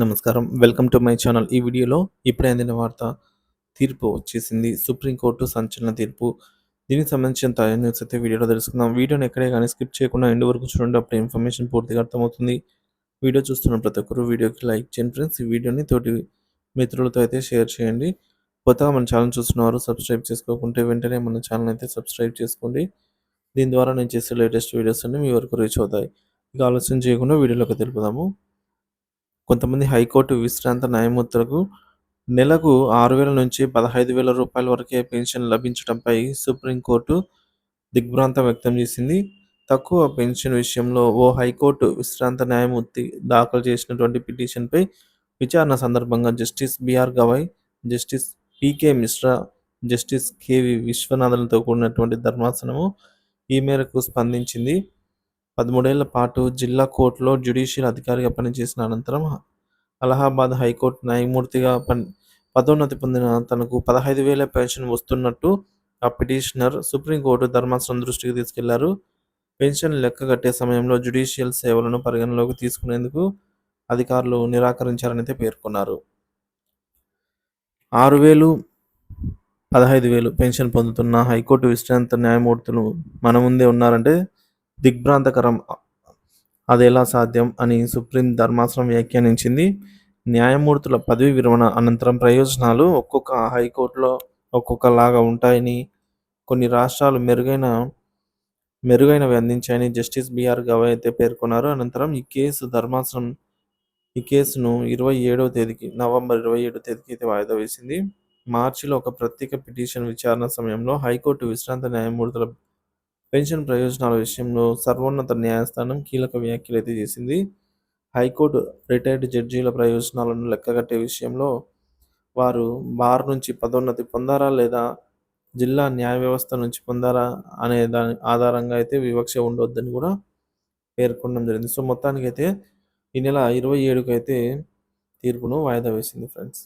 నమస్కారం. Welcome to my channel. ఈ వీడియోలో ఇప్పుడే అందిన వార్త తీర్పు వచ్చేసింది. సుప్రీంకోర్టు సంచలన తీర్పు. దీనికి సంబంధించిన తాజా న్యూస్ అయితే వీడియోలో తెలుసుకుందాం. వీడియోని ఎక్కడే కానీ స్కిప్ చేయకుండా ఎండ్ వరకు చూడండి. అప్పుడు ఇన్ఫర్మేషన్ పూర్తిగా అర్థమవుతుంది. వీడియో చూస్తున్న ప్రతి ఒక్కరు వీడియోకి లైక్ చేయండి ఫ్రెండ్స్. ఈ వీడియోని తోటి మిత్రులతో అయితే షేర్ చేయండి. కొత్తగా మన ఛానల్ చూస్తున్నవారు సబ్స్క్రైబ్ చేసుకోకుంటే వెంటనే మన ఛానల్ అయితే సబ్స్క్రైబ్ చేసుకోండి. దీని ద్వారా నేను చేసే లేటెస్ట్ వీడియోస్ అన్ని మీ వరకు రీచ్ అవుతాయి. ఇక ఆలస్యం చేయకుండా వీడియోలోకి తెలుపుదాము. కొంతమంది హైకోర్టు విశ్రాంత న్యాయమూర్తులకు నెలకు 6,000 నుంచి 15,000 రూపాయల వరకే పెన్షన్ లభించడంపై సుప్రీంకోర్టు దిగ్భ్రాంతం వ్యక్తం చేసింది. తక్కువ పెన్షన్ విషయంలో ఓ హైకోర్టు విశ్రాంత న్యాయమూర్తి దాఖలు చేసినటువంటి పిటిషన్పై విచారణ సందర్భంగా justice B R Gavai, justice P K Mishra, justice K V విశ్వనాథన్లతో కూడినటువంటి ధర్మాసనము ఈ మేరకు స్పందించింది. 13 ఏళ్ల పాటు జిల్లా కోర్టులో జ్యుడిషియల్ అధికారిగా పనిచేసిన అనంతరం అలహాబాద్ హైకోర్టు న్యాయమూర్తిగా పదోన్నతి పొందిన తనకు 15,000 పెన్షన్ వస్తున్నట్టు ఆ పిటిషనర్ సుప్రీంకోర్టు ధర్మాసనం దృష్టికి తీసుకెళ్లారు. పెన్షన్ లెక్క కట్టే సమయంలో జ్యుడిషియల్ సేవలను పరిగణనలోకి తీసుకునేందుకు అధికారులు నిరాకరించారని పేర్కొన్నారు. 6,000, 15,000 పెన్షన్ పొందుతున్న హైకోర్టు విశ్రాంత న్యాయమూర్తులు మన ముందే ఉన్నారంటే దిగ్భ్రాంతకరం. అదెలా సాధ్యం అని సుప్రీం ధర్మాసనం వ్యాఖ్యానించింది. న్యాయమూర్తుల పదవి విరమణ అనంతరం ప్రయోజనాలు ఒక్కొక్క హైకోర్టులో ఒక్కొక్కలాగా ఉంటాయని, కొన్ని రాష్ట్రాలు మెరుగైనవి అందించాయని జస్టిస్ బిఆర్ గవాయ్ అయితే పేర్కొన్నారు. అనంతరం ఈ కేసును నవంబర్ 27వ తేదీకి అయితే వాయిదా వేసింది. మార్చిలో ఒక ప్రత్యేక పిటిషన్ విచారణ సమయంలో హైకోర్టు విశ్రాంత న్యాయమూర్తుల పెన్షన్ ప్రయోజనాల విషయంలో సర్వోన్నత న్యాయస్థానం కీలక వ్యాఖ్యలు అయితే చేసింది. హైకోర్టు రిటైర్డ్ జడ్జీల ప్రయోజనాలను లెక్కగట్టే విషయంలో వారు బార్ నుంచి పదోన్నతి పొందారా లేదా జిల్లా న్యాయ వ్యవస్థ నుంచి పొందారా అనే దాని ఆధారంగా అయితే వివక్ష ఉండొద్దని కూడా పేర్కొనడం జరిగింది. సో మొత్తానికైతే ఈ నెల 27కి అయితే తీర్పును వాయిదా వేసింది ఫ్రెండ్స్.